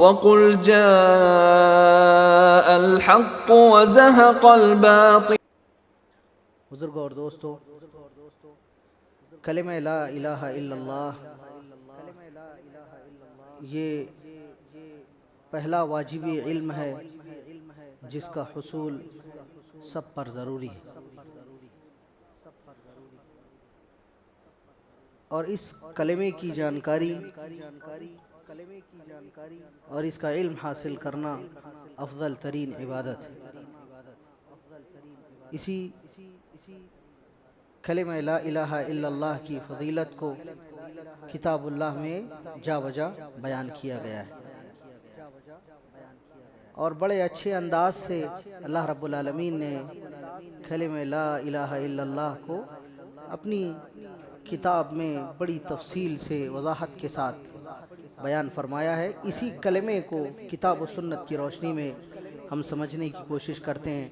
وَقُلْ جَاءَ الْحَقُّ وَزَهَقَ الْبَاطِلُ۔ بزرگوں اور دوستو، کلمہ لا الہ الا اللہ یہ پہلا واجبی علم ہے جس کا حصول سب پر ضروری ہے، اور اس کلمے کی جانکاری اور اس کا علم حاصل کرنا افضل ترین عبادت ہے۔ اسی کلمہ لا الہ الا اللہ کی فضیلت کو کتاب اللہ میں جا بجا بیان کیا گیا ہے، اور بڑے اچھے انداز سے اللہ رب العالمین نے کلمہ لا الہ الا اللہ کو اپنی کتاب میں بڑی تفصیل سے وضاحت کے ساتھ بیان فرمایا ہے۔ اسی کلمے کو کتاب و سنت کی روشنی میں ہم سمجھنے کی کوشش کرتے ہیں۔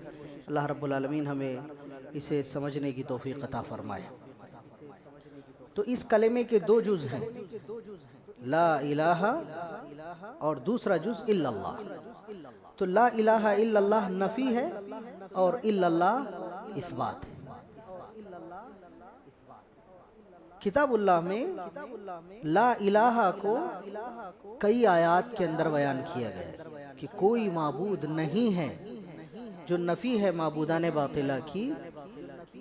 اللہ رب العالمین ہمیں اسے سمجھنے کی توفیق عطا فرمائے۔ تو اس کلمے کے دو جز ہیں، لا الہ اور دوسرا جز الا اللہ۔ تو لا الہ الا اللہ نفی ہے اور الا اللہ اثبات ہے۔ کتاب اللہ میں لا الہ کو کئی آیات کے اندر بیان کیا گیا ہے کہ کوئی معبود نہیں ہے۔ جو نفی ہے معبودان باطلہ کی،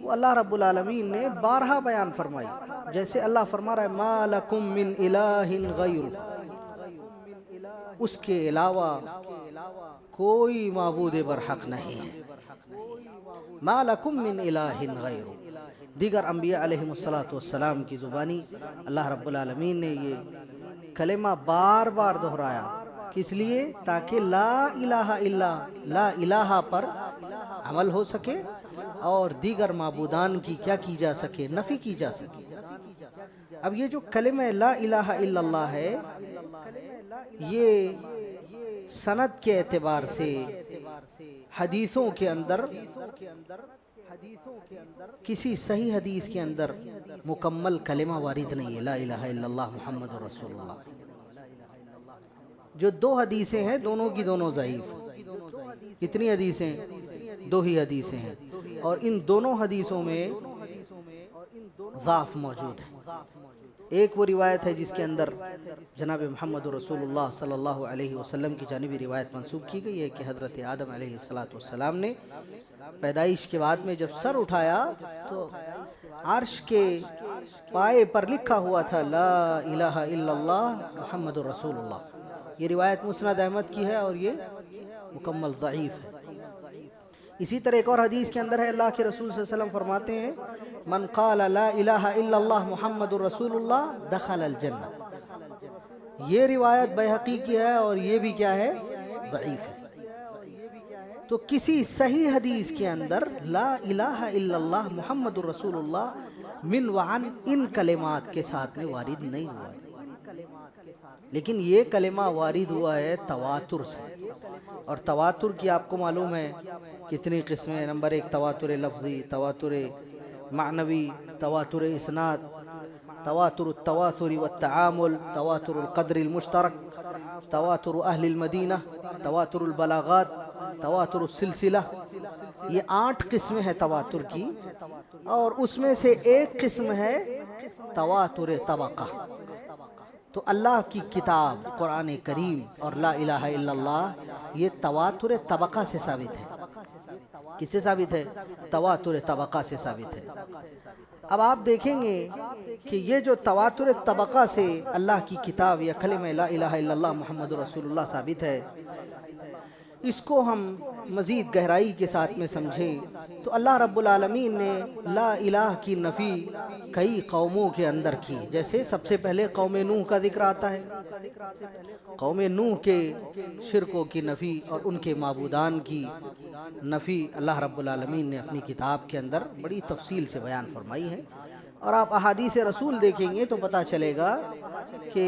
وہ اللہ رب العالمین نے بارہا بیان فرمائی۔ جیسے اللہ فرما رہا ہے ما لکم من الہ غیر، اس کے علاوہ کوئی معبود برحق نہیں ہے۔ ما لکم من الہ غیر، دیگر انبیاء علیہم السلام کی زبانی اللہ رب العالمین نے یہ کلمہ بار بار دہرایا، کس لیے؟ تاکہ لا الہ الا لا الہ پر عمل ہو سکے اور دیگر معبودان کی کیا کی جا سکے؟ نفی کی جا سکے۔ اب یہ جو کلمہ لا الہ الا اللہ ہے، یہ سند کے اعتبار سے حدیثوں کے اندر کسی صحیح حدیث کے اندر مکمل کلمہ وارد نہیں ہے، لا الہ الا اللہ محمد رسول اللہ۔ جو دو حدیثیں ہیں دونوں کی دونوں ضعیف۔ کتنی حدیثیں؟ دو ہی حدیثیں ہیں، اور ان دونوں حدیثوں میں ضعف موجود ہے۔ ایک وہ روایت ہے جس کے اندر جناب محمد رسول اللہ صلی اللہ علیہ وسلم کی جانبی روایت منسوب کی گئی ہے کہ حضرت آدم علیہ السلام نے پیدائش کے بعد میں جب سر اٹھایا تو عرش کے پائے پر لکھا ہوا تھا لا الہ الا اللہ محمد رسول اللہ۔ یہ روایت مسند احمد کی ہے اور یہ مکمل ضعیف ہے۔ اسی طرح ایک اور حدیث کے اندر ہے، اللہ کے رسول صلی اللہ علیہ وسلم فرماتے ہیں من قال لا الہ الا اللہ محمد رسول اللہ دخل الجنہ۔ یہ روایت بیہقی کی ہے اور یہ بھی کیا ہے؟ ضعیف ہے۔ تو کسی صحیح حدیث کے اندر لا الہ الا اللہ محمد رسول اللہ من وعن ان کلمات کے ساتھ میں وارد نہیں ہوا ہے، لیکن یہ کلمہ وارد ہوا ہے تواتر سے، اور تواتر کی آپ کو معلوم ہے کتنی قسمیں۔ نمبر ایک تواتر لفظی، تواتر معنوی، تواتر اسناد، تواتر التواثر والتعامل، تواتر القدر المشترک، تواتر اہل المدینہ، تواتر البلاغات، تواتر السلسلہ۔ یہ 8 قسمیں ہیں تواتر کی، اور اس میں سے ایک قسم ہے تواتر طبقہ۔ تو اللہ کی کتاب قرآن کریم اور لا الہ الا اللہ یہ تواتر طبقہ سے ثابت ہے۔ کس سے ثابت ہے؟ تواتر طبقہ سے ثابت ہے۔ اب آپ دیکھیں گے کہ یہ جو تواتر طبقہ سے اللہ کی کتاب یا کلمہ لا الہ الا اللہ محمد رسول اللہ ثابت ہے، اس کو ہم مزید گہرائی کے ساتھ میں سمجھیں تو اللہ رب العالمین نے لا الہ کی نفی کئی قوموں کے اندر کی۔ جیسے سب سے پہلے قوم نوح کا ذکر آتا ہے، قوم نوح کے شرکوں کی نفی اور ان کے معبودان کی نفی اللہ رب العالمین نے اپنی کتاب کے اندر بڑی تفصیل سے بیان فرمائی ہے۔ اور آپ احادیث رسول دیکھیں گے تو پتہ چلے گا کہ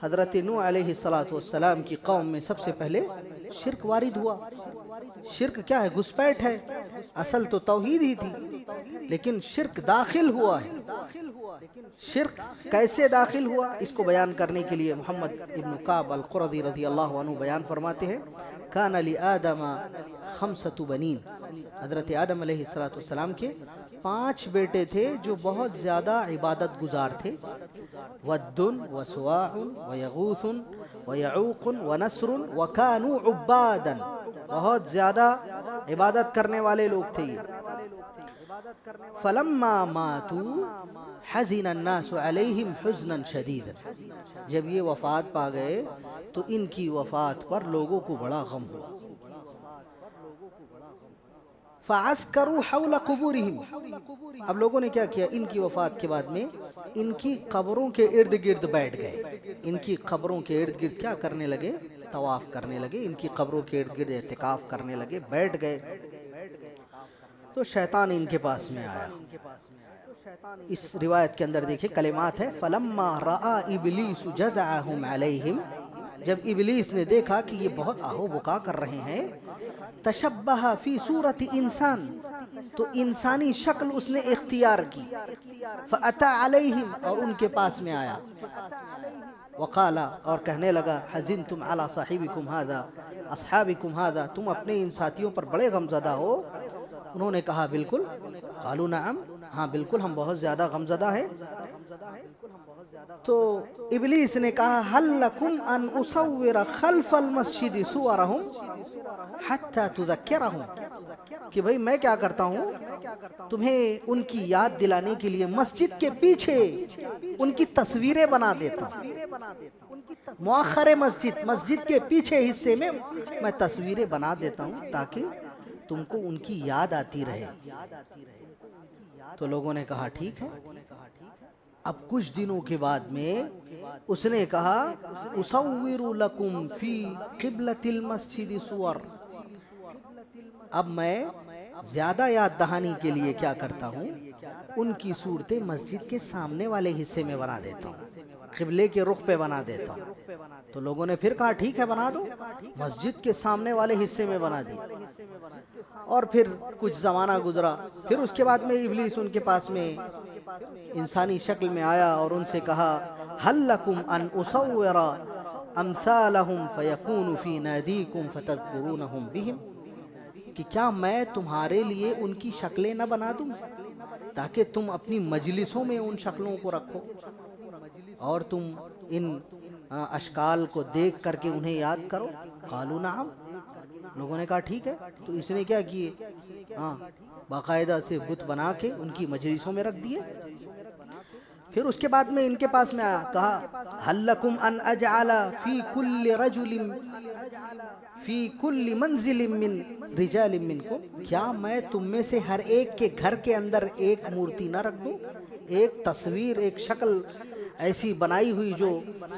حضرت نوح علیہ السلام کی قوم میں سب سے پہلے شرک وارد ہوا۔ شرک کیا ہے؟ گھسپیٹ ہے۔ اصل تو توحید ہی تھی، لیکن شرک داخل ہوا ہے۔ شرک کیسے داخل ہوا اس کو بیان کرنے کے لیے محمد ابن کعب القرظی رضی اللہ عنہ بیان فرماتے ہیں کان لآدم 5 بنین، حضرت آدم علیہ السلام کے 5 بیٹے تھے جو بہت زیادہ عبادت گزار تھے، ود وسواع ویغوث ویعوق ونسر وکانوا عبادا، بہت زیادہ عبادت کرنے والے لوگ تھے یہ۔ فلما ماتوا حزن الناس علیہم حزنا شدیدا، جب یہ وفات پا گئے تو ان کی وفات پر لوگوں کو بڑا غم ہوا۔ فعسکروا حول قبورہم، اب لوگوں نے کیا کیا، ان کی وفات کے بعد میں ان کی قبروں کے ارد گرد بیٹھ گئے، ان کی قبروں کے ارد گرد کیا کرنے لگے، طواف کرنے لگے، ان کی قبروں کے ارد گرد اعتکاف کرنے لگے، بیٹھ گئے۔ تو شیطان ان کے پاس میں آیا۔ اس روایت کے اندر دیکھیں کلمات ہے فلما رأى ابلیس جزعهم علیہم، جب ابلیس نے دیکھا کہ یہ بہت آہو بکا کر رہے ہیں، تشبہ فی صورت انسان، تو انسانی شکل اس نے اختیار کی، فأتی علیہم، اور ان کے پاس میں آیا، وقال، اور کہنے لگا حزنتم علی صاحبکم ھذا اصحابکم ھذا، تم اپنے ان ساتھیوں پر بڑے غمزدہ ہو۔ انہوں نے کہا بالکل، قالوا نعم، ہاں بالکل ہم بہت زیادہ غمزدہ ہیں۔ تو ابلیس نے کہا هل لکم ان اصور خلف المسجد صورہم حتی تذکرہم، کہ بھئی میں کیا کرتا ہوں، تمہیں ان کی یاد دلانے کے لیے مسجد کے پیچھے ان کی تصویریں بنا دیتا ہوں، مؤخر مسجد کے پیچھے حصے میں میں تصویریں بنا دیتا ہوں تاکہ تم کو ان کی یاد آتی رہے۔ تو لوگوں نے کہا ٹھیک ہے۔ اب کچھ دنوں کے بعد میں اس نے کہا اصور لکم فی قبلۃ المسجد صور، اب میں زیادہ یاد دہانی کے لیے کیا کرتا ہوں، ان کی صورتیں مسجد کے سامنے والے حصے میں بنا دیتا ہوں، قبلے کے رخ پہ بنا دیتا ہوں۔ تو لوگوں نے پھر کہا ٹھیک ہے بنا دو، مسجد کے سامنے والے حصے میں بنا دی۔ اور پھر کچھ زمانہ گزرا، پھر اس کے بعد میں ابلیس ان کے پاس میں انسانی شکل میں آیا اور ان سے کہا هل لکم ان اصور امثالہم فیکون فی نادیکم فتذکرونہم بہم، کہ کیا میں تمہارے لیے ان کی شکلیں نہ بنا دوں تاکہ تم اپنی مجلسوں میں ان شکلوں کو رکھو اور تم ان اشکال کو دیکھ کر کے انہیں یاد کرو۔ قالوا نعم، لوگوں نے کہا ٹھیک ہے۔ تو اس نے کیا کیے، باقاعدہ سے بت بنا کے ان کی مجلسوں میں رکھ دیے۔ پھر اس کے بعد میں ان کے پاس میں آیا، کہا هل لکم ان اجعل فی کل رجل فی کل منزل من رجال منکم، کیا میں تم میں سے ہر ایک کے گھر کے اندر ایک مورتی نہ رکھ دوں، ایک تصویر، ایک شکل ایسی بنائی ہوئی جو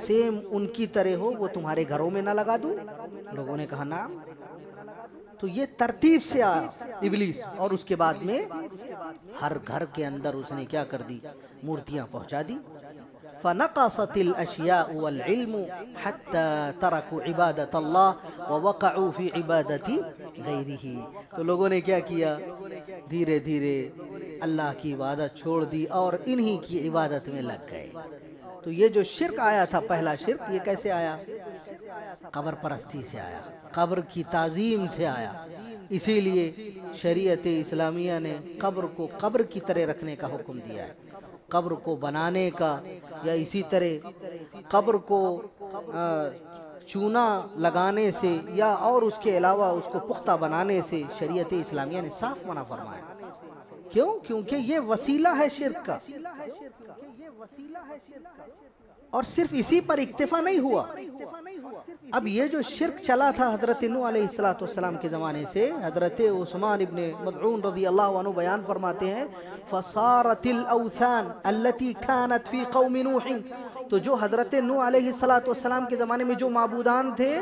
سیم ان کی طرح ہو، وہ تمہارے گھروں میں نہ لگا دوں؟ لوگوں نے کہا نعم۔ تو یہ ترتیب سے آیا ابلیس، اور اس کے بعد میں ہر گھر کے اندر اس نے کیا کر دی، مورتیاں پہنچا دی۔ فنقصت الاشیاء والعلم حتى تركوا عبادت اللہ ووقعوا في عبادت غیرہ، تو لوگوں نے کیا کیا، دھیرے دھیرے اللہ کی عبادت چھوڑ دی اور انہی کی عبادت میں لگ گئے۔ تو یہ جو شرک آیا تھا، پہلا شرک، یہ کیسے آیا، قبر پرستی سے آیا، قبر کی تعظیم سے آیا۔ اسی لیے شریعت اسلامیہ نے قبر کو قبر کی طرح رکھنے کا حکم دیا ہے، قبر کو بنانے کا یا اسی طرح قبر کو چونا لگانے سے یا اور اس کے علاوہ اس کو پختہ بنانے سے شریعت اسلامیہ نے صاف منع فرمایا۔ کیوں؟ کیونکہ یہ وسیلہ ہے شرک کا، اور صرف اسی پر اکتفا نہیں ہوا۔ اب یہ جو شرک چلا تھا حضرت نوح علیہ السلام کے زمانے سے، حضرت عثمان ابن مظعون رضی اللہ عنہ بیان فرماتے ہیں فصارت الاوثان التي كانت في قوم نوح، تو جو حضرت نوح علیہ السلام کے زمانے میں جو معبودان تھے،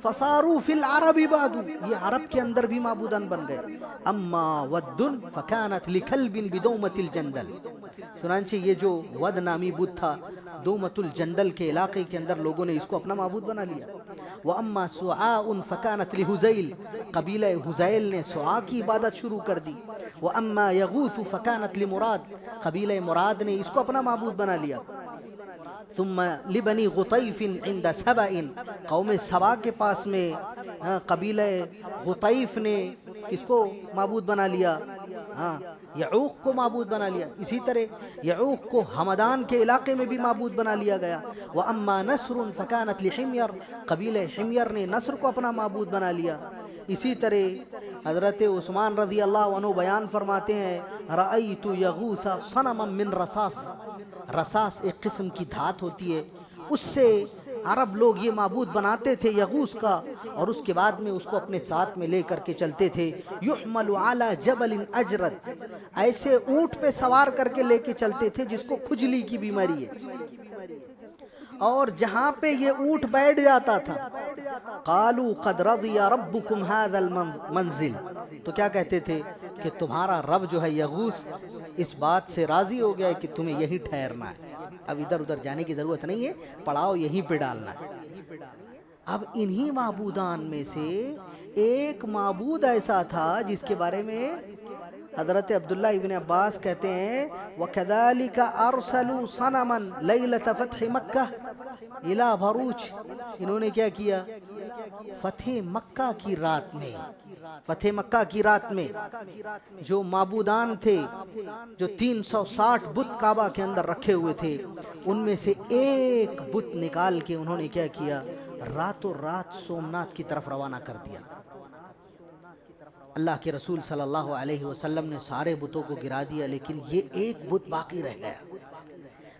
فصاروا في العرب بعد، یہ عرب کے اندر بھی معبودان بن گئے۔ اما ود فكانت لكلب بدومة الجندل، چنانچہ یہ جو ود نامی بت تھا، دومت الجندل کے علاقے کے اندر لوگوں نے اس کو اپنا معبود بنا لیا۔ وَأَمَّا سُعَاءٌ فَكَانَتْ لِحُزَيْلٍ قبیلہ حزیل نے سعا کی عبادت شروع کر دی. وَأَمَّا يَغُوثُ فَكَانَتْ لِمُرَاد قبیلہ مراد نے اس کو اپنا معبود بنا لیا. ثم لبنی غطیف عند سبع قوم سبا کے پاس میں قبیلہ غطیف نے کس کو معبود بنا لیا؟ یعوق کو معبود بنا لیا. اسی طرح یعوق کو ہمدان کے علاقے میں بھی معبود بنا لیا گیا. وَأَمَّا نَصْرٌ فَكَانَتْ لِحِمْيَرٍ قبیلہ حمیر نے نصر کو اپنا معبود بنا لیا. اسی طرح حضرت عثمان رضی اللہ عنہ بیان فرماتے ہیں رأیت یغوث صنما من رصاص. رصاص ایک قسم کی دھات ہوتی ہے، اس سے عرب لوگ یہ معبود بناتے تھے یغوث کا، اور اس کے بعد میں اس کو اپنے ساتھ میں لے کر کے چلتے تھے. یحمل علی جبل اجرد ایسے اونٹ پہ سوار کر کے لے کے چلتے تھے جس کو کھجلی کی بیماری ہے، اور جہاں پہ یہ اونٹ بیٹھ جاتا تھا قالوا قد رضی ربکم هذا المنزل تو کیا کہتے تھے کہ تمہارا رب جو ہے یغوث اس بات سے راضی ہو گیا ہے کہ تمہیں یہی ٹھہرنا ہے، اب ادھر ادھر جانے کی ضرورت نہیں ہے، پڑاؤ یہیں پہ ڈالنا ہے. اب انہی معبودان میں سے ایک معبود ایسا تھا جس کے بارے میں حضرت عبداللہ ابن عباس کہتے ہیں وَكَذَلِكَ أَرْسَلُوا صَنَمًا لَيْلَةَ فَتْحِ مَكَّةِ إِلَى بھروچ. انہوں نے کیا کیا؟ فتح مکہ کی رات میں، فتح مکہ کی رات میں جو معبودان تھے، جو 360 بت کعبہ کے اندر رکھے ہوئے تھے، ان میں سے ایک بت نکال کے انہوں نے کیا کیا؟ راتوں رات سومنات کی طرف روانہ کر دیا. اللہ کے رسول صلی اللہ علیہ وسلم نے سارے بتوں کو گرا دیا، لیکن یہ ایک بت باقی رہ گیا.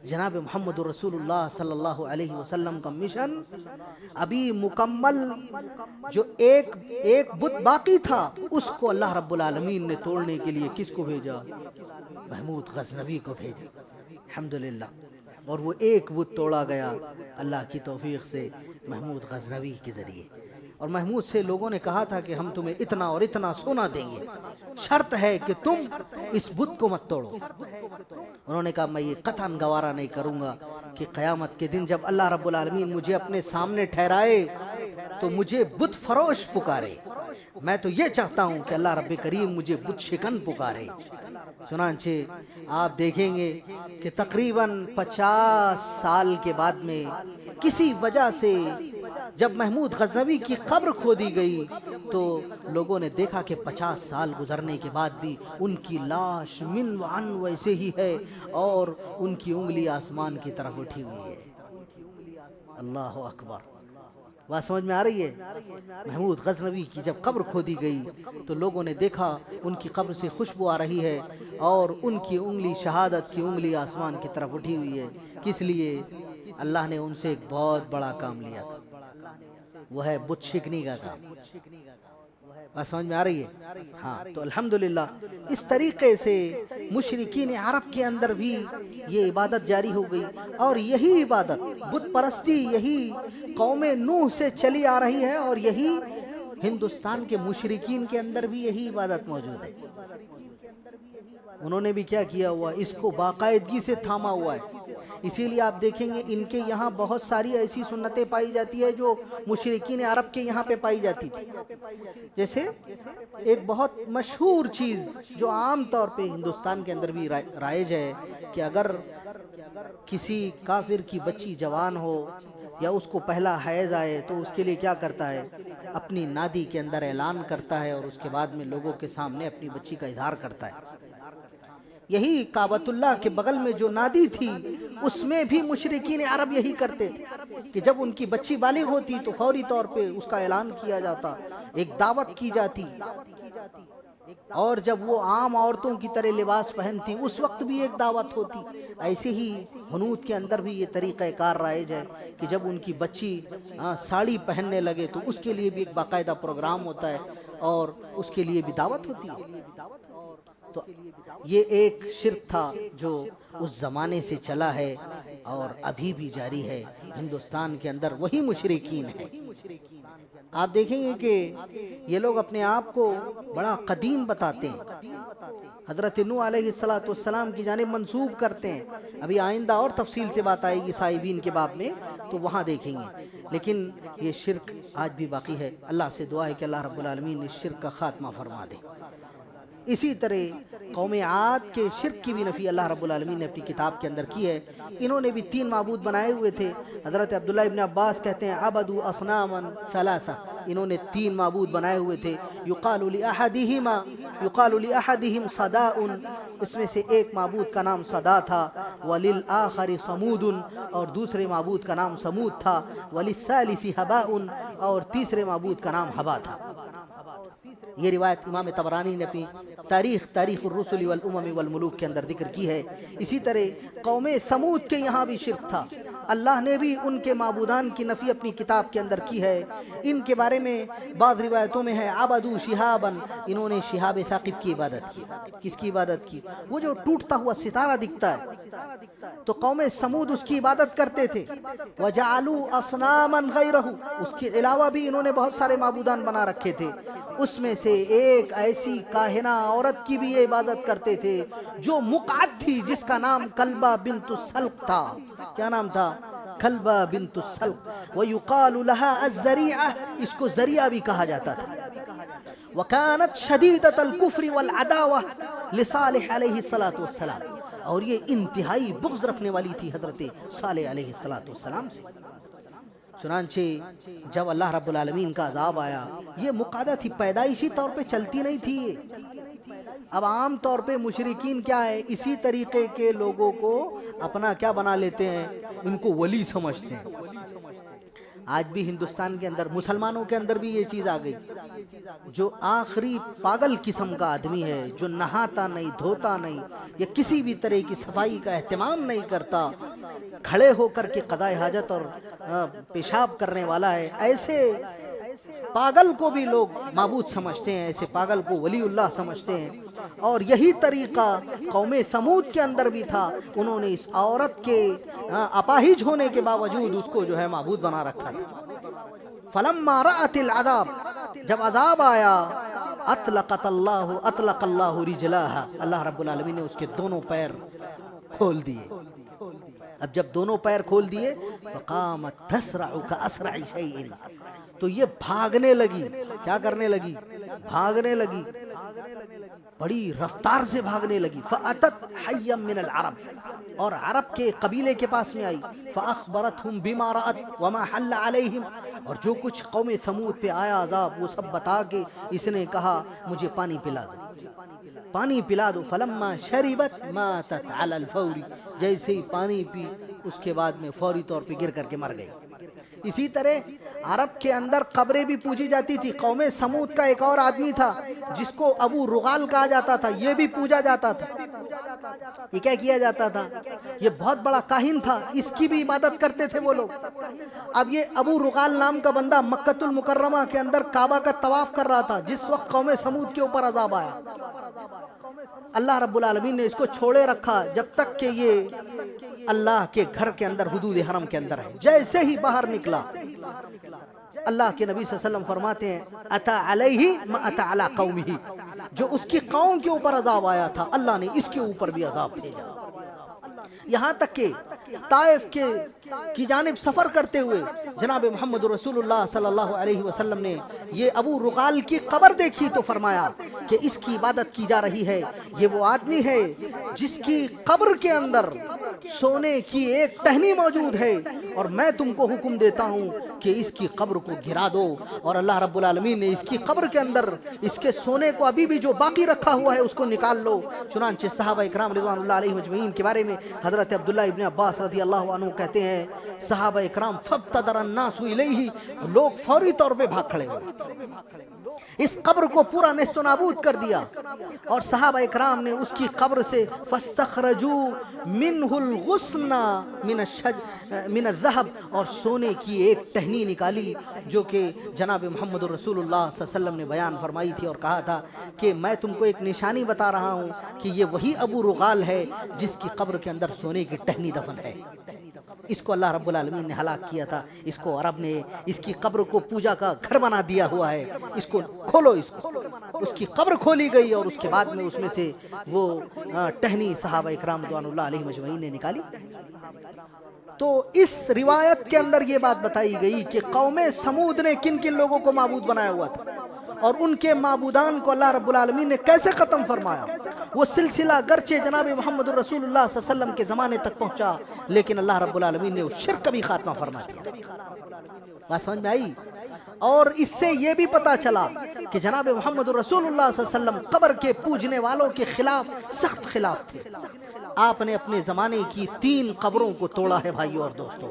جناب محمد رسول اللہ صلی اللہ علیہ وسلم کا مشن ابھی مکمل، جو ایک بت باقی تھا اس کو اللہ رب العالمین نے توڑنے کے لیے کس کو بھیجا؟ محمود غزنوی کو بھیجا. الحمدللہ. اور وہ ایک بت توڑا گیا اللہ کی توفیق سے محمود غزنوی کے ذریعے. اور محمود سے لوگوں نے کہا تھا کہ ہم تمہیں اتنا اور اتنا سونا دیں گے، شرط ہے کہ تم اس بت کو مت توڑو. انہوں نے کہا میں یہ قطعاً گوارا نہیں کروں گا کہ قیامت کے دن جب اللہ رب العالمین مجھے اپنے سامنے ٹھہرائے تو مجھے بت فروش پکارے. میں تو یہ چاہتا ہوں کہ اللہ رب کریم مجھے بت شکن پکارے. چنانچہ آپ دیکھیں گے کہ تقریباً 50 سال کے بعد میں کسی وجہ سے جب محمود غزنوی کی قبر کھودی گئی تو لوگوں نے دیکھا کہ 50 سال گزرنے کے بعد بھی ان کی لاش من وعن ویسے ہی ہے، اور ان کی انگلی آسمان کی طرف اٹھی ہوئی ہے. اللہ اکبر. بات سمجھ میں آ رہی ہے؟ محمود غزنوی کی جب قبر کھودی گئی تو لوگوں نے دیکھا ان کی قبر سے خوشبو آ رہی ہے، اور ان کی انگلی، شہادت کی انگلی آسمان کی طرف اٹھی ہوئی ہے. کس لیے؟ اللہ نے ان سے ایک بہت بڑا کام لیا تھا، وہ ہے بت شکنی کا کام. بات سمجھ میں آ رہی ہے؟ ہاں. تو الحمدللہ اس طریقے سے مشرکین عرب کے اندر بھی یہ عبادت جاری ہو گئی، اور یہی عبادت بت پرستی یہی قوم نوح سے چلی آ رہی ہے، اور یہی ہندوستان کے مشرکین کے اندر بھی یہی عبادت موجود ہے. انہوں نے بھی کیا کیا ہوا؟ اس کو باقاعدگی سے تھاما ہوا ہے. اسی لیے آپ دیکھیں گے ان کے یہاں بہت ساری ایسی سنتیں پائی جاتی ہے جو مشرکین عرب کے یہاں پہ پائی جاتی تھی. جیسے ایک بہت مشہور چیز جو عام طور پہ ہندوستان کے اندر بھی رائج ہے کہ اگر کسی کافر کی بچی جوان ہو یا اس کو پہلا حیض آئے تو اس کے لیے کیا کرتا ہے؟ اپنی نادی کے اندر اعلان کرتا ہے، اور اس کے بعد میں لوگوں کے سامنے اپنی بچی کا اظہار کرتا ہے. یہی کعبۃ اللہ کے بغل میں جو نادی تھی اس میں بھی مشرکین عرب یہی کرتے تھے کہ جب ان کی بچی بالغ ہوتی تو فوری طور پہ اس کا اعلان کیا جاتا، ایک دعوت کی جاتی، اور جب وہ عام عورتوں کی طرح لباس پہنتی اس وقت بھی ایک دعوت ہوتی. ایسے ہی ہنود کے اندر بھی یہ طریقہ کار رائج ہے کہ جب ان کی بچی ساڑی پہننے لگے تو اس کے لیے بھی ایک باقاعدہ پروگرام ہوتا ہے، اور اس کے لیے بھی دعوت ہوتی ہے. تو یہ ایک شرک تھا جو اس زمانے سے چلا ہے اور ابھی بھی جاری ہے. ہندوستان کے اندر وہی مشرکین ہیں. آپ دیکھیں گے کہ یہ لوگ اپنے آپ کو بڑا قدیم بتاتے ہیں، حضرت نوح علیہ السلام کی جانب منسوب کرتے ہیں. ابھی آئندہ اور تفصیل سے بات آئے گی صائبین کے باب میں تو وہاں دیکھیں گے. لیکن یہ شرک آج بھی باقی ہے۔ اللہ سے دعا ہے کہ اللہ رب العالمین اس شرک کا خاتمہ فرما دے۔ اسی طرح قوم عاد کے شرک کی بھی نفی اللہ رب العالمین نے اپنی کتاب کے اندر کی ہے۔ انہوں نے بھی 3 معبود بنائے ہوئے تھے۔ حضرت عبداللہ ابن عباس کہتے ہیں عبدوا اصناما ثلاثہ، انہوں نے 3 معبود بنائے ہوئے تھے۔ یقال لأحدہم صداء، اس میں سے ایک معبود کا نام صدا تھا، وللآخر صمود، اور دوسرے معبود کا نام سمود تھا، وللثالث ہباء، اور تیسرے معبود کا نام ہبا تھا۔ یہ روایت امام طبرانی نے اپنی تاریخ الرسل والامم والملوک کے اندر ذکر کی ہے۔ اسی طرح قوم سمود کے یہاں بھی شرک تھا، اللہ نے بھی ان کے معبودان کی نفی اپنی کتاب کے اندر کی ہے۔ ان کے بارے میں بعض روایتوں میں ہے عبدوا شہابا، انہوں نے شہاب ثاقب کی عبادت کی۔ کس کی عبادت کی؟ وہ جو ٹوٹتا ہوا ستارہ دکھتا ہے، تو قوم سمود اس کی عبادت کرتے تھے۔ وجعلوا اصناما غیرہ، اس کے علاوہ بھی انہوں نے بہت سارے معبودان بنا رکھے تھے۔ اس میں سے ایک ایسی کاہنہ عورت کی بھی یہ عبادت کرتے تھے جو مقعد تھی، جس کا نام کلبہ بنت السلق تھا۔ کیا نام تھا؟ کلبہ بنت السلق۔ وَيُقَالُ لَهَا الزَّرِيعَةِ، اس کو ذریعہ بھی کہا جاتا تھا۔ وَكَانَتْ شَدِيدَةَ الْكُفْرِ وَالْعَدَاوَةِ لِصَالِحِ علیہ الصلاۃ، اور یہ انتہائی بغض رکھنے والی تھی حضرت صالح علیہ السلام سے۔ چنانچہ جب اللہ رب العالمین کا عذاب آیا، یہ مقعدہ تھی، پیدائشی طور پہ چلتی نہیں تھی یہ۔ اب عام طور پہ مشرکین کیا ہے، اسی طریقے کے لوگوں کو اپنا کیا بنا لیتے ہیں، ان کو ولی سمجھتے ہیں۔ آج بھی ہندوستان کے اندر، مسلمانوں کے اندر بھی یہ چیز آ گئی۔ جو آخری پاگل قسم کا آدمی ہے، جو نہاتا نہیں، دھوتا نہیں، یا کسی بھی طرح کی صفائی کا اہتمام نہیں کرتا، کھڑے ہو کر کے قضاء حاجت اور پیشاب کرنے والا ہے، ایسے پاگل کو بھی لوگ معبود سمجھتے ہیں، ایسے پاگل کو ولی اللہ سمجھتے ہیں۔ اور یہی طریقہ قوم سمود کے اندر بھی تھا، انہوں نے اس عورت کے اپاہج ہونے کے باوجود اس کو جو ہے معبود بنا رکھا تھا۔ فلما رأت العذاب، جب عذاب آیا، اطلق اللہ رجلاها، اللہ رب العالمین نے اس کے دونوں پیر کھول دیے۔ اب جب دونوں پیر کھول دیے، فقامت تسرع کاسرع شیء، تو یہ بھاگنے لگی۔ کیا کرنے لگی؟ بھاگنے لگی، بڑی رفتار سے بھاگنے لگی۔ فأتت حیا من العرب، اور عرب کے قبیلے کے پاس میں آئی۔ فأخبرتهم بما رأت وما حل علیہم، اور جو کچھ قوم سمود پہ آیا عذاب وہ سب بتا کے اس نے کہا مجھے پانی پلا دو، پانی پلا دو۔ فلما شربت ماتت علی الفور، جیسے ہی پانی پی اس کے بعد میں فوری طور پہ گر کر کے مر گئی۔ اسی طرح عرب کے اندر قبریں بھی پوجی جاتی تھی۔ قوم سمود کا ایک اور آدمی تھا جس کو ابو رغال کہا جاتا تھا، یہ بھی پوجا جاتا تھا۔ یہ کیا کیا جاتا تھا؟ یہ بہت بڑا کاہن تھا، اس کی بھی عبادت کرتے تھے وہ لوگ۔ اب یہ ابو رغال نام کا بندہ مکۃ المکرمہ کے اندر کعبہ کا طواف کر رہا تھا جس وقت قوم سمود کے اوپر عذاب آیا۔ اللہ رب العالمین نے اس کو چھوڑے رکھا جب تک کہ یہ اللہ کے گھر کے اندر، حدود حرم کے اندر ہے۔ جیسے ہی باہر نکلا، اللہ کے نبی صلی اللہ علیہ وسلم فرماتے ہیں اتا علیہ ما اتا علی قومہ، جو اس کی قوم کے اوپر عذاب آیا تھا اللہ نے اس کے اوپر بھی عذاب بھیجا۔ یہاں تک کہ طائف کی جانب سفر کرتے ہوئے جناب محمد رسول اللہ صلی اللہ علیہ وسلم نے یہ ابو رغال کی قبر دیکھی تو فرمایا کہ اس کی عبادت کی جا رہی ہے، یہ وہ آدمی ہے جس کی قبر کے اندر سونے کی ایک ٹہنی موجود ہے، اور میں تم کو حکم دیتا ہوں کہ اس کی قبر کو گرا دو۔ اور اللہ رب العالمین نے اس کی قبر کے اندر اس کے سونے کو ابھی بھی جو باقی رکھا ہوا ہے اس کو نکال لو۔ چنانچہ صحابہ اکرام رضوان اللہ علیہ مجمعین کے بارے میں حضرت عبداللہ ابن عباس رضی اللہ عنہ کہتے ہیں صحابہ اکرام فابتدر الناس الیہ، لوگ فوری طور پہ بھاگ کھڑے ہوئے، اس قبر کو پورا نیست و نابود کر دیا۔ اور صحابہ اکرام نے اس کی قبر سے فاستخرجوا منہ الغصن من الذهب، اور سونے کی ایک ٹہنی نکالی جو کہ جناب محمد رسول اللہ صلی اللہ علیہ وسلم نے بیان فرمائی تھی اور کہا تھا کہ میں تم کو ایک نشانی بتا رہا ہوں کہ یہ وہی ابو رغال ہے جس کی قبر کے اندر سونے کی ٹہنی دفن ہے۔ اس کو اللہ رب العالمین نے ہلاک کیا تھا، اس کو عرب نے اس کی قبر کو پوجا کا گھر بنا دیا ہوا ہے، اس کو کھولو، اس کو اس کی قبر کھولی گئی اور اس کے بعد میں اس میں سے وہ ٹہنی صحابہ اکرام رضوان اللہ علیہ مجمعین نے نکالی۔ تو اس روایت کے اندر یہ بات بتائی گئی کہ قوم سمود نے کن کن لوگوں کو معبود بنایا ہوا تھا اور ان کے معبودان کو اللہ رب العالمین نے کیسے ختم فرمایا. وہ سلسلہ گرچہ جناب محمد رسول اللہ صلی اللہ علیہ وسلم کے زمانے تک پہنچا لیکن اللہ رب العالمین نے اس شرک کا بھی خاتمہ فرما دیا. بات سمجھ میں آئی؟ اور اس سے یہ بھی پتا چلا کہ جناب محمد رسول اللہ صلی اللہ علیہ وسلم قبر کے پوجنے والوں کے خلاف سخت خلاف تھے. آپ نے اپنے زمانے کی 3 قبروں کو توڑا ہے بھائیو اور دوستو.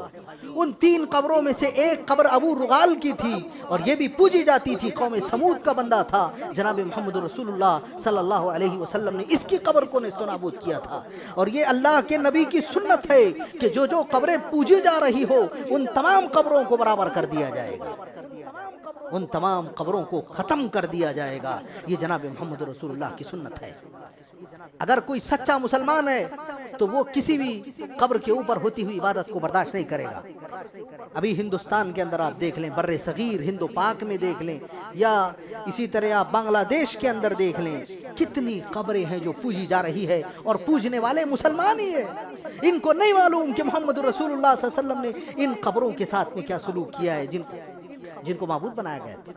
ان 3 قبروں میں سے ایک قبر ابو رغال کی تھی اور یہ بھی پوجی جاتی تھی. قوم سمود کا بندہ تھا. جناب محمد رسول اللہ صلی اللہ علیہ وسلم نے اس کی قبر کو نیست و نابود کیا تھا. اور یہ اللہ کے نبی کی سنت ہے کہ جو جو قبریں پوجی جا رہی ہو ان تمام قبروں کو برابر کر دیا جائے گا, ان تمام قبروں کو ختم کر دیا جائے گا. یہ جناب محمد رسول اللہ کی سنت ہے. اگر کوئی سچا مسلمان ہے تو وہ کسی بھی قبر کے اوپر ہوتی ہوئی عبادت کو برداشت نہیں کرے گا. ابھی ہندوستان کے اندر آپ دیکھ لیں, بر صغیر ہند و پاک میں دیکھ لیں, یا اسی طرح آپ بنگلہ دیش کے اندر دیکھ لیں, کتنی قبریں ہیں جو پوجی جا رہی ہے اور پوجنے والے مسلمان ہی ہیں. ان کو نہیں معلوم کہ محمد رسول اللہ صلی اللہ علیہ وسلم نے ان قبروں کے ساتھ میں کیا سلوک کیا ہے جن کو معبود بنایا گیا تھا.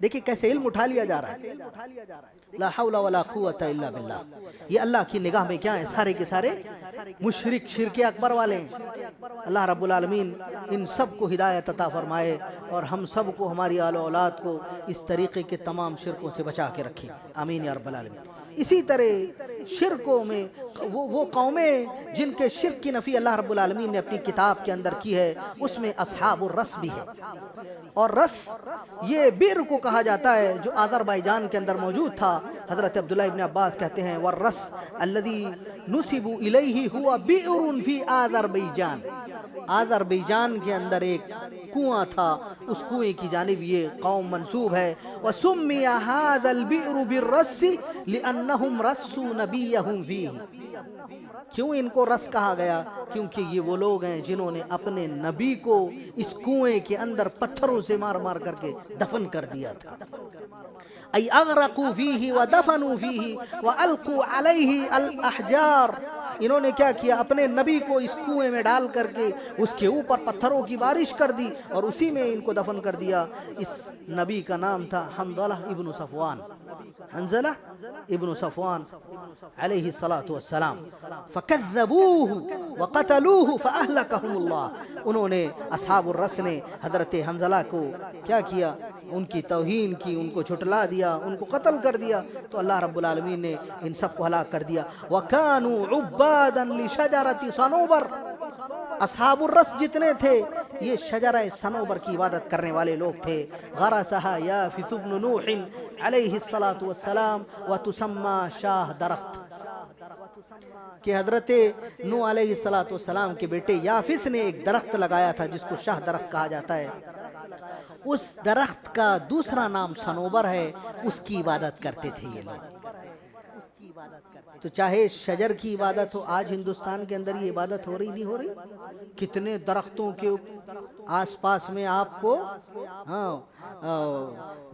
دیکھیں کیسے علم اٹھا لیا جا رہا ہے. لا حول ولا قوت الا باللہ. یہ اللہ کی نگاہ میں کیا ہیں؟ سارے کے سارے مشرک, شرک اکبر والے ہیں. اللہ رب العالمین ان سب کو ہدایت عطا فرمائے اور ہم سب کو, ہماری آل و اولاد کو اس طریقے کے تمام شرکوں سے بچا کے رکھیں. آمین یا رب العالمین. اسی طرح شرکوں میں وہ قومیں جن کے شرک کی نفی اللہ رب العالمین نے اپنی کتاب کے اندر کی ہے, اس میں اصحاب الرس بھی ہے. اور رس یہ بئر کو کہا جاتا ہے جو آذربائیجان کے اندر موجود تھا. حضرت عبداللہ ابن عباس کہتے ہیں والرس الذی نسب الیہ ہوا بئر فی آذربائیجان. آذربائیجان کے اندر ایک کنواں تھا, اس کنویں کی جانب یہ قوم منسوب ہے. وسمی ھذا البئر بالرس لانہم رسوا نبیہم فیہ. کیوں ان کو رس کہا گیا؟ کیونکہ یہ وہ لوگ ہیں جنہوں نے اپنے نبی کو اس کنویں کے اندر پتھروں سے مار مار کر کے دفن کر دیا تھا. ای اغرقوا فیہ ودفنوا فیہ والقوا علیہ الاحجار. انہوں نے کیا کیا؟ اپنے نبی کو اس کنویں میں ڈال کر کے اس کے اوپر پتھروں کی بارش کر دی اور اسی میں ان کو دفن کر دیا. اس نبی کا نام تھا حنظلہ ابن صفوان. حنظلہ ابن صفوان علیہ الصلاۃ والسلام. فکذبوہ وقتلوہ فاہلکہم اللہ. انہوں نے اصحاب الرس نے حضرت حنظلہ کو کیا کیا؟ ان کی توہین کی, ان کو جھٹلا دیا, ان کو قتل کر دیا. تو اللہ رب العالمین نے ان سب کو ہلاک کر دیا. وَكَانُوا عُبَّادًا لِشَجَرَةِ صَنُوبَرَ. اصحاب الرس جتنے تھے یہ شجرہ صنوبر کی عبادت کرنے والے لوگ تھے. غرسها یافث بن نوح علیہ الصلاۃ والسلام وتسمى شاہ درخت. کہ حضرت نوح علیہ الصلاۃ والسلام کے بیٹے یافث نے ایک درخت لگایا تھا جس کو شاہ درخت کہا جاتا ہے. اس درخت کا دوسرا نام صنوبر ہے. اس کی عبادت کرتے تھے یہ لوگ. تو چاہے شجر کی عبادت ہو, آج ہندوستان کے اندر یہ عبادت ہو رہی نہیں ہو رہی؟ کتنے درختوں کے آس پاس میں آپ کو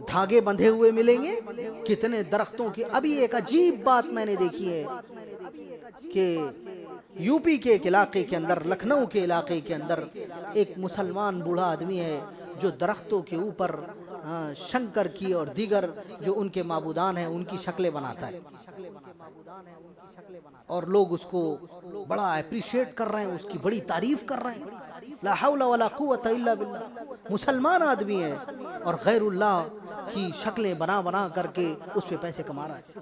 دھاگے بندھے ہوئے ملیں گے, کتنے درختوں کی. ابھی ایک عجیب بات میں نے دیکھی ہے کہ یو پی کے ایک علاقے کے اندر, لکھنؤ کے علاقے کے اندر ایک مسلمان بوڑھا آدمی ہے جو درختوں کے اوپر شنکر کی اور دیگر جو ان کے معبودان ہیں ان کی شکلیں بناتا ہے, اور لوگ اس کو بڑا اپریشیٹ کر رہے ہیں, اس کی بڑی تعریف کر رہے ہیں. لا حول ولا قوت الا باللہ. مسلمان آدمی ہے اور غیر اللہ کی شکلیں بنا بنا کر کے اس پہ پیسے کما رہا ہے.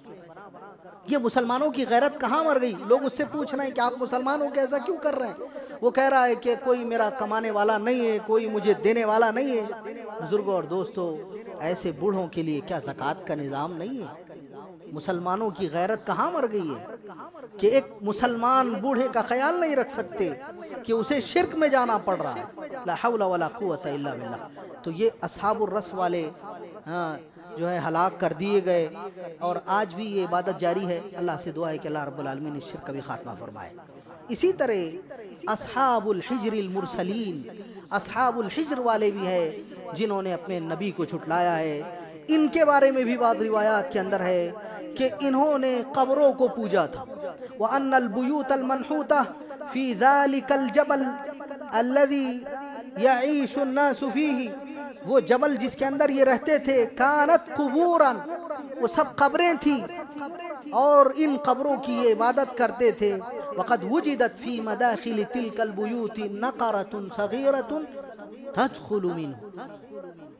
یہ مسلمانوں کی غیرت کہاں مر گئی؟ لوگ اس سے پوچھ رہے ہیں کہ آپ مسلمان ہو کہ ایسا کیوں کر رہے ہیں؟ وہ کہہ رہا ہے کہ کوئی میرا کمانے والا نہیں ہے, کوئی مجھے دینے والا نہیں ہے. بزرگوں اور دوستو, ایسے بوڑھوں کے لیے کیا زکوٰۃ کا نظام نہیں ہے؟ مسلمانوں کی غیرت کہاں مر گئی ہے کہ ایک مسلمان بوڑھے کا خیال نہیں رکھ سکتے کہ اسے شرک میں جانا پڑ رہا ہے. لا حول ولا قوت الا باللہ. تو یہ اصحاب الرس والے جو ہے ہلاک کر دیے گئے اور آج بھی یہ عبادت جاری ہے. اللہ سے دعا ہے کہ اللہ رب العالمین اس شرک کا بھی خاتمہ فرمائے. اسی طرح اصحاب الحجر المرسلین, اصحاب الحجر والے بھی ہے جنہوں نے اپنے نبی کو جھٹلایا ہے. ان کے بارے میں بھی بعض روایات کے اندر ہے کہ انہوں نے قبروں کو پوجا تھا. وَأَنَّ الْبُيُوتَ الْمَنْحُوتَةَ فی ذالک الجبل الذی یعیش الناس فیہ، وہ جبل جس کے اندر یہ رہتے تھے، کانت قبوراً، وہ سب قبریں تھیں اور ان قبروں کی یہ عبادت کرتے تھے. وقد وجدت فی مداخل تلک البیوت نقرۃ صغیرۃ تدخل منہ.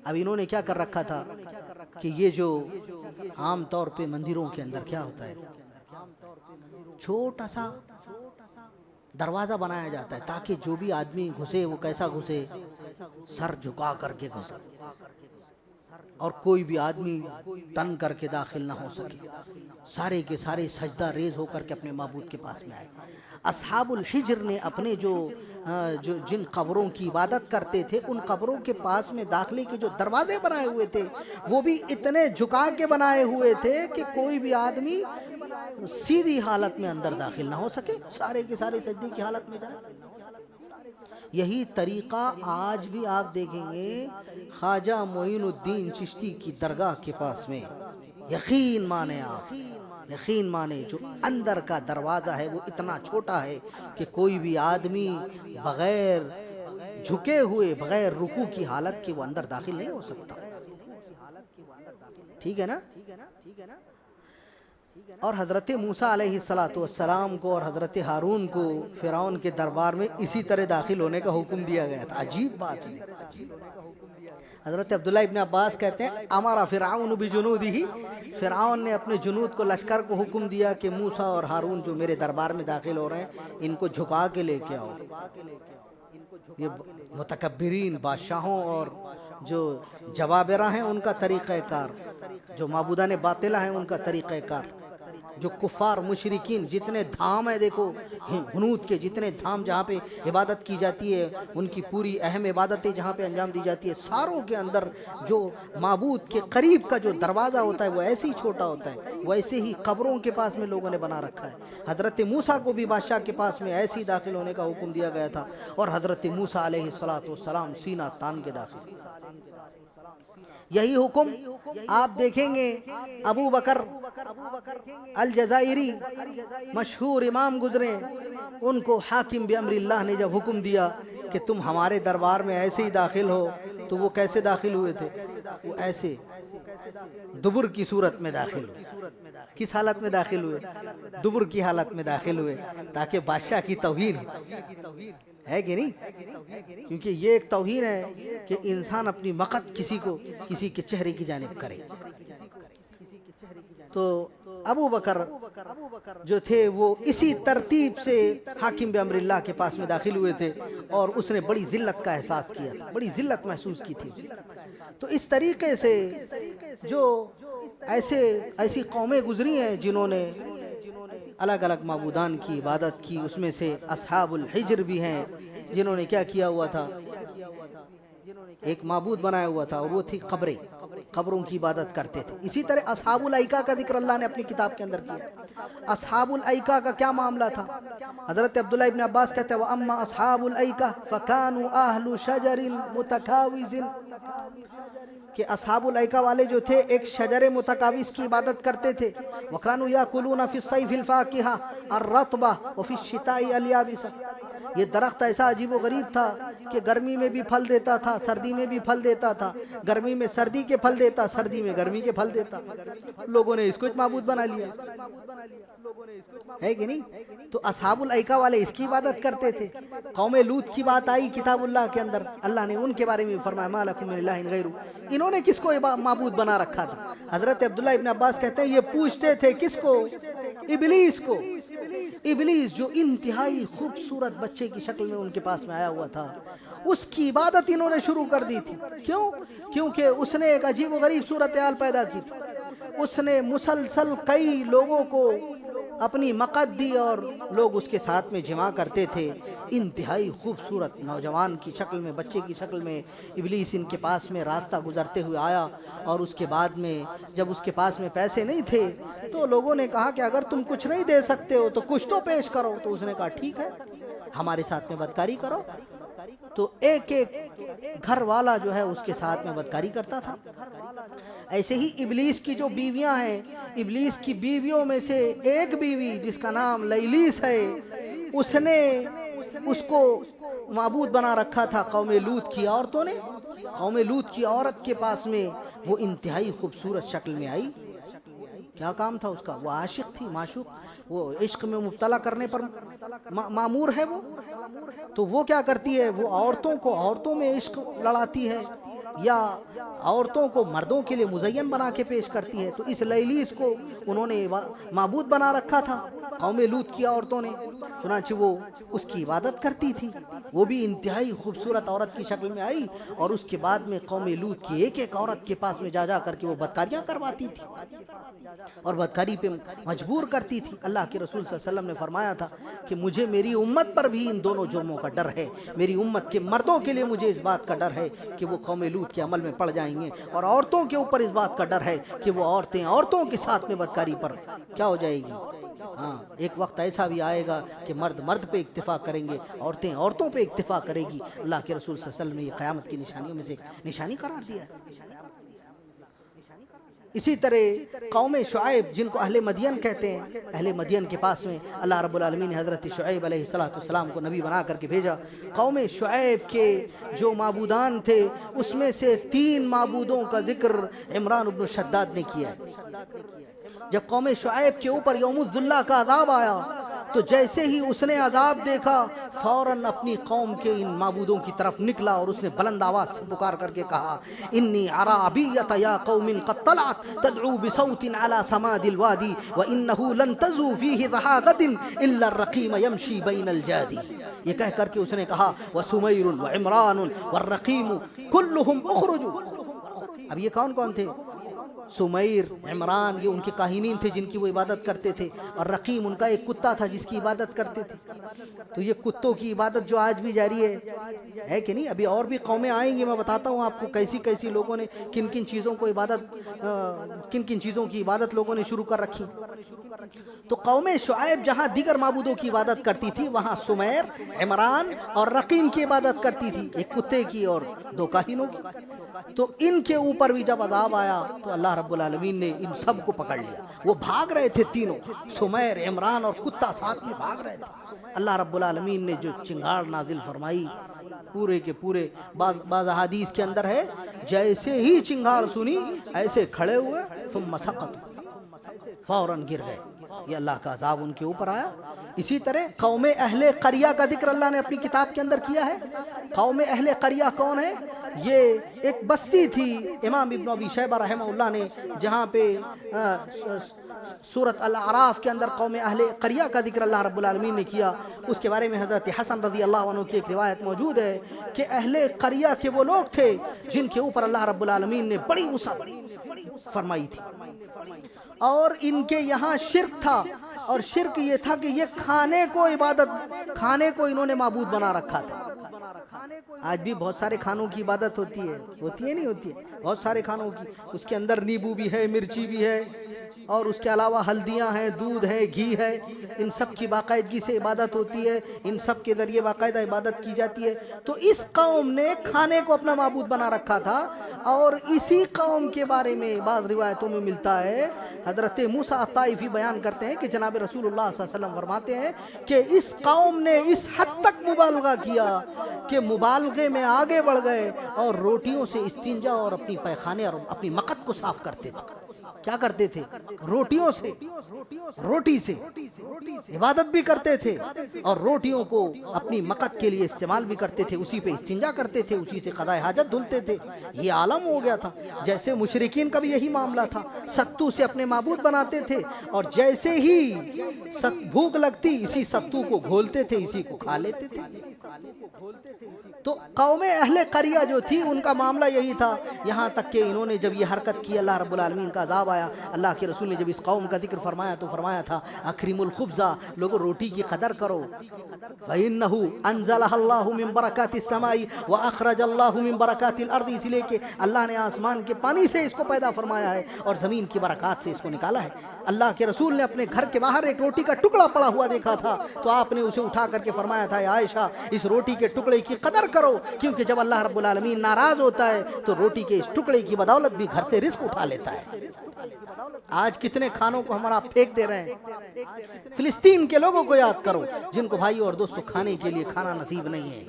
اب انہوں نے کیا کر رکھا تھا کہ یہ جو عام طور پہ مندروں کے اندر کیا ہوتا ہے، چھوٹا سا دروازہ بنایا جاتا ہے تاکہ جو بھی آدمی گھسے وہ کیسا گھسے، سر جھکا کر کے گھسے، اور کوئی بھی آدمی تن کر کے داخل نہ ہو سکے. سارے کے سارے سجدہ ریز ہو کر کے اپنے معبود کے پاس میں آئے. اصحاب الحجر نے اپنے جو جن قبروں کی عبادت کرتے تھے، ان قبروں کے پاس میں داخلے کے جو دروازے بنائے ہوئے تھے وہ بھی اتنے جھکا کے بنائے ہوئے تھے کہ کوئی بھی آدمی سیدھی حالت میں اندر داخل نہ ہو سکے، سارے کے سارے سجدے کی حالت میں جائے. یہی طریقہ آج بھی آپ دیکھیں گے خواجہ معین الدین چشتی کی درگاہ کے پاس میں. یقین مانے آپ، یقین مانے جو اندر کا دروازہ ہے وہ اتنا چھوٹا ہے کہ کوئی بھی آدمی بغیر جھکے ہوئے، بغیر رکوع کی حالت کے وہ اندر داخل نہیں ہو سکتا. ٹھیک ہے نا؟ اور حضرت موسیٰ علیہ السلام کو اور حضرت ہارون کو فرعون کے دربار میں اسی طرح داخل ہونے کا حکم دیا گیا تھا. عجیب بات ہے. حضرت عبداللہ ابن عباس کہتے ہیں امر فرعون بجنودہ، فرعون نے اپنے جنود کو، لشکر کو حکم دیا کہ موسیٰ اور ہارون جو میرے دربار میں داخل ہو رہے ہیں ان کو جھکا کے لے کے آؤ. یہ متکبرین بادشاہوں اور جو جبابرہ ہیں ان کا طریقہ کار، جو معبودان باطلہ ہیں ان کا طریقہ کار، جو کفار مشرکین جتنے دھام ہیں، دیکھو ہنود کے جتنے دھام جہاں پہ عبادت کی جاتی ہے، ان کی پوری اہم عبادتیں جہاں پہ انجام دی جاتی ہے، ساروں کے اندر جو معبود کے قریب کا جو دروازہ ہوتا ہے وہ ایسے ہی چھوٹا ہوتا ہے. ویسے ہی قبروں کے پاس میں لوگوں نے بنا رکھا ہے. حضرت موسیٰ کو بھی بادشاہ کے پاس میں ایسے ہی داخل ہونے کا حکم دیا گیا تھا، اور حضرت موسیٰ علیہ السلام سینہ تان کے داخل. یہی حکم آپ دیکھیں گے ابو بکر الجزائری مشہور امام گزرے، ان کو حاکم بامر اللہ نے جب حکم دیا کہ تم ہمارے دربار میں ایسے ہی داخل ہو، تو وہ کیسے داخل ہوئے تھے؟ وہ ایسے دبر کی صورت میں داخل ہوئے. کس حالت میں داخل ہوئے؟ دبر کی حالت میں داخل ہوئے، تاکہ بادشاہ کی توہین ہے کہ نہیں؟ کیونکہ یہ ایک توہین ہے کہ انسان اپنی مقت کسی کے چہرے کی جانب کرے. تو ابو بکر جو تھے وہ اسی ترتیب سے حاکم بامر اللہ کے پاس میں داخل ہوئے تھے، اور اس نے بڑی ذلت کا احساس کیا تھا، بڑی ذلت محسوس کی تھی. تو اس طریقے سے جو ایسی قومیں گزری ہیں جنہوں نے الگ الگ معبودان کی عبادت کی، اس میں سے اصحاب الحجر بھی ہیں جنہوں نے کیا کیا ہوا تھا، ایک معبود بنایا ہوا تھا، اور وہ تھی قبروں کی عبادت کرتے تھے. اسی طرح اصحاب الایکہ کا ذکر اللہ نے اپنی کتاب کے اندر کیا. اصحاب الایکہ کا کیا معاملہ تھا؟ حضرت عبداللہ ابن عباس کہتے ہیں وَأَمَّا أَصْحَابُ الْأَيْكَةِ فَكَانُوا أَهْلُ شَجَرٍ مُتَكَاوِزٍ، کہ اصحاب الایکہ والے جو تھے ایک شجر متکاوز کی عبادت کرتے تھے. وَكَانُوا يَأْكُلُونَ فِي الصَّيْفِ الْفَاكِهَةَ الرَّطْبَةَ وَفِي الشِّتَاءِ الْيَابِسَةَ. یہ درخت ایسا عجیب و غریب تھا کہ گرمی میں بھی پھل دیتا تھا، سردی میں بھی پھل دیتا تھا، گرمی میں سردی کے پھل دیتا، سردی میں گرمی کے پھل دیتا. لوگوں نے اس کو ایک معبود بنا لیا ہے کہ نہیں؟ تو اصحاب الایکہ والے اس کی عبادت کرتے تھے. قوم لوط کی بات آئی کتاب اللہ کے اندر، اللہ نے ان کے بارے میں فرمایا ما لکم من الہ غیرہ. انہوں نے کس کو معبود بنا رکھا تھا؟ حضرت عبداللہ ابن عباس کہتے ہیں یہ پوچھتے تھے کس کو؟ ابلیس کو. ابلیس جو انتہائی خوبصورت بچے کی شکل میں ان کے پاس میں آیا ہوا تھا، اس کی عبادت انہوں نے شروع کر دی تھی. کیوں؟ کیونکہ اس نے ایک عجیب و غریب صورتحال پیدا کی تھی. اس نے مسلسل کئی لوگوں کو اپنی مقت دی اور لوگ اس کے ساتھ میں جمع کرتے تھے. انتہائی خوبصورت نوجوان کی شکل میں، بچے کی شکل میں ابلیس ان کے پاس میں راستہ گزرتے ہوئے آیا، اور اس کے بعد میں جب اس کے پاس میں پیسے نہیں تھے تو لوگوں نے کہا کہ اگر تم کچھ نہیں دے سکتے ہو تو کچھ تو پیش کرو. تو اس نے کہا ٹھیک ہے ہمارے ساتھ میں بدکاری کرو. تو ایک ایک گھر والا جو ہے اس کے ساتھ میں بدکاری کرتا تھا. ایسے ہی ابلیس کی جو بیویاں ہیں، ابلیس کی بیویوں میں سے ایک بیوی جس کا نام لیلیس ہے، اس نے اس کو معبود بنا رکھا تھا قوم لوط کی عورتوں نے. قوم لوط کی عورت کے پاس میں وہ انتہائی خوبصورت شکل میں آئی. کیا کام تھا اس کا؟ وہ عاشق تھی، معشوق، وہ عشق میں مبتلا کرنے پر معمور ہے وہ. تو وہ کیا کرتی ہے؟ وہ عورتوں میں عشق لڑاتی ہے، یا عورتوں کو مردوں کے لیے مزین بنا کے پیش کرتی ہے. تو اس لیلیس کو انہوں نے معبود بنا رکھا تھا قوم لوط کی عورتوں نے. چنانچہ وہ اس کی عبادت کرتی تھی. وہ بھی انتہائی خوبصورت عورت کی شکل میں آئی، اور اس کے بعد میں قوم لوط کی ایک ایک عورت کے پاس میں جا کر کے وہ بدکاریاں کرواتی تھی اور بدکاری پہ مجبور کرتی تھی. اللہ کے رسول صلی اللہ علیہ وسلم نے فرمایا تھا کہ مجھے میری امت پر بھی ان دونوں جرموں کا ڈر ہے. میری امت کے مردوں کے لیے مجھے اس بات کا ڈر ہے کہ وہ قوم لوط کے عمل میں پڑ جائیں گے، اور عورتوں کے اوپر اس بات کا ڈر ہے کہ وہ عورتوں کے ساتھ میں بدکاری پر کیا ہو جائے گی. ہاں، ایک وقت ایسا بھی آئے گا کہ مرد پہ اکتفا کریں گے، عورتوں پہ اکتفا کرے گی. اللہ کے رسول صلی اللہ علیہ وسلم نے یہ قیامت کی نشانیوں میں سے نشانی قرار دیا ہے. اسی طرح قوم شعیب، جن کو اہل مدین کہتے ہیں، اہل مدین کے پاس میں اللہ رب العالمین نے حضرت شعیب علیہ السلام کو نبی بنا کر کے بھیجا. قوم شعیب کے جو معبودان تھے اس میں سے 3 معبودوں کا ذکر عمران بن شداد نے کیا ہے. جب قوم شعیب کے اوپر یوم الذلہ کا عذاب آیا تو جیسے ہی اس نے عذاب دیکھا فوراً اپنی قوم کے ان معبودوں کی طرف نکلا، اور اس نے بلند آواز سے پکار کر کے کہا: انی ارا عبیۃ یا قوم قد طلعت تدعو بصوت علی سماد الوادی وانه لن تزو فیہ ضحاغۃ الا الرقیم یمشی بین الجادی. یہ کہہ کر کے اس نے کہا: وسمیر وعمران والرقیم کلہم اخرجوا. اب یہ کون تھے؟ سمیر، عمران، یہ ان کے کاہنین تھے جن کی وہ عبادت کرتے تھے، اور رقیم ان کا ایک کتا تھا جس کی عبادت کرتے تھے. تو یہ کتوں کی عبادت جو آج بھی جاری ہے کہ نہیں؟ ابھی اور بھی قومیں آئیں گی، میں بتاتا ہوں آپ کو کیسی لوگوں نے کن چیزوں کی عبادت لوگوں نے شروع کر رکھی. تو قوم شعیب جہاں دیگر معبودوں کی عبادت کرتی تھی وہاں سمیر، عمران اور رقیم کی عبادت کرتی تھی، ایک کتے کی اور 2 کاہنوں کی. تو ان کے اوپر بھی جب عذاب آیا تو اللہ رب العالمین نے ان سب کو پکڑ لیا. وہ بھاگ رہے تھے تینوں، سمیر، عمران اور کتا ساتھ میں بھاگ رہے تھے. اللہ رب العالمین نے جو چنگاڑ نازل فرمائی پورے کے پورے، بعض احادیث کے اندر ہے جیسے ہی چنگاڑ سنی ایسے کھڑے ہوئے ثم سقط، فوراً گر گئے. یہ اللہ کا عذاب ان کے اوپر آیا. اسی طرح قوم اہل قریہ کا ذکر اللہ نے اپنی کتاب کے اندر کیا ہے. قوم اہل قریہ کون ہے؟ یہ ایک بستی تھی. امام ابن ابی شیبہ رحمہ اللہ نے جہاں پہ سورۃ الاعراف کے اندر قوم اہل قریہ کا ذکر اللہ رب العالمین نے کیا، اس کے بارے میں حضرت حسن رضی اللہ عنہ کی ایک روایت موجود ہے کہ اہل قریہ کے وہ لوگ تھے جن کے اوپر اللہ رب العالمین نے بڑی وسعت فرمائی تھی، اور ان کے یہاں شرک تھا. اور شرک یہ تھا کہ یہ کھانے کو انہوں نے معبود بنا رکھا تھا. آج بھی بہت سارے کھانوں کی عبادت ہوتی ہے نہیں ہوتی ہے؟ بہت سارے کھانوں کی، اس کے اندر نیبو بھی ہے، مرچی بھی ہے، اور اس کے علاوہ ہلدیاں ہیں، دودھ ہے، گھی ہے. ان سب کی باقاعدگی سے عبادت ہوتی ہے، ان سب کے ذریعے باقاعدہ عبادت کی جاتی ہے. تو اس قوم نے کھانے کو اپنا معبود بنا رکھا تھا. اور اسی قوم کے بارے میں بعض روایتوں میں ملتا ہے، حضرت موسیٰ الطائفی بیان کرتے ہیں کہ جناب رسول اللہ صلی اللہ علیہ وسلم فرماتے ہیں کہ اس قوم نے اس حد تک مبالغہ کیا کہ مبالغے میں آگے بڑھ گئے اور روٹیوں سے استنجا اور اپنی پیخانے اور اپنی مقت کو صاف کرتے تھے. کیا کرتے تھے؟ روٹی سے عبادت بھی کرتے تھے اور روٹیوں کو اپنی مقت کے لیے استعمال بھی کرتے تھے، اسی پہ استنجا کرتے تھے، اسی سے قضاء حاجت دھلتے تھے. یہ عالم ہو گیا تھا. جیسے مشرکین کا بھی یہی معاملہ تھا، ستو سے اپنے معبود بناتے تھے، اور جیسے ہی بھوک لگتی اسی ستو کو گھولتے تھے، اسی کو کھا لیتے تھے. تو قوم اہل قریہ جو تھی ان کا معاملہ یہی تھا. یہاں تک کہ انہوں نے جب یہ حرکت کی، اللہ رب العالمین کا عذاب آیا. اللہ کے رسول نے جب اس قوم کا ذکر فرمایا تو فرمایا تھا اکرم الخبز، لوگوں روٹی کی قدر کرو. فإنه انزلها الله من برکات السماء واخرج الله من برکات الارض، اس لیے کہ اللہ نے آسمان کے پانی سے اس کو پیدا فرمایا ہے اور زمین کی برکات سے اس کو نکالا ہے. اللہ کے رسول نے اپنے گھر کے باہر ایک روٹی کا ٹکڑا پڑا ہوا دیکھا تھا تو آپ نے اسے اٹھا کر کے فرمایا تھا، عائشہ اس روٹی کے ٹکڑے کی قدر کرو، کیونکہ جب اللہ رب العالمین ناراض ہوتا ہے تو روٹی کے اس ٹکڑے کی بدولت بھی گھر سے رزق اٹھا لیتا ہے۔ آج کتنے کھانوں کو ہمارا پھینک دے رہے ہیں۔ فلسطین کے لوگوں کو یاد کرو جن کو بھائیوں اور دوستوں کھانے کے لیے کھانا نصیب نہیں ہے۔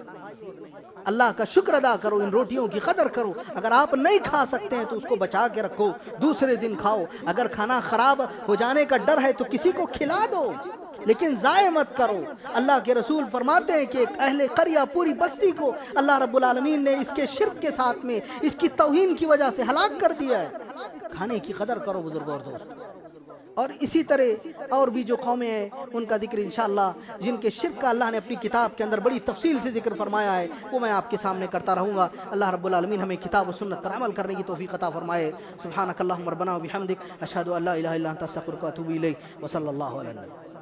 اللہ کا شکر ادا کرو، ان روٹیوں کی قدر کرو۔ اگر آپ نہیں کھا سکتے ہیں تو اس کو بچا کے رکھو، دوسرے دن کھاؤ۔ اگر کھانا خراب ہو جانے کا ڈر ہے تو کسی کو کھلا دو، لیکن ضائع مت کرو۔ اللہ کے رسول فرماتے ہیں کہ اہل قریہ پوری بستی کو اللہ رب العالمین نے اس کے شرک کے ساتھ میں اس کی توہین کی وجہ سے ہلاک کر دیا ہے۔ کھانے کی قدر کرو بزرگوں اور دوستوں۔ اور اسی طرح اور بھی جو قومیں ہیں ان کا ذکر انشاءاللہ جن کے شرک کا اللہ نے اپنی کتاب کے اندر بڑی تفصیل سے ذکر فرمایا ہے وہ میں آپ کے سامنے کرتا رہوں گا۔ اللہ رب العالمین ہمیں کتاب و سنت پر عمل کرنے کی توفیق عطا فرمائے۔ سبحانک اللہم ربنا و بحمدک، اشہد ان لا الہ الا انت استغفرک و اتوب الیک، وصلی اللہ علیہ وسلم۔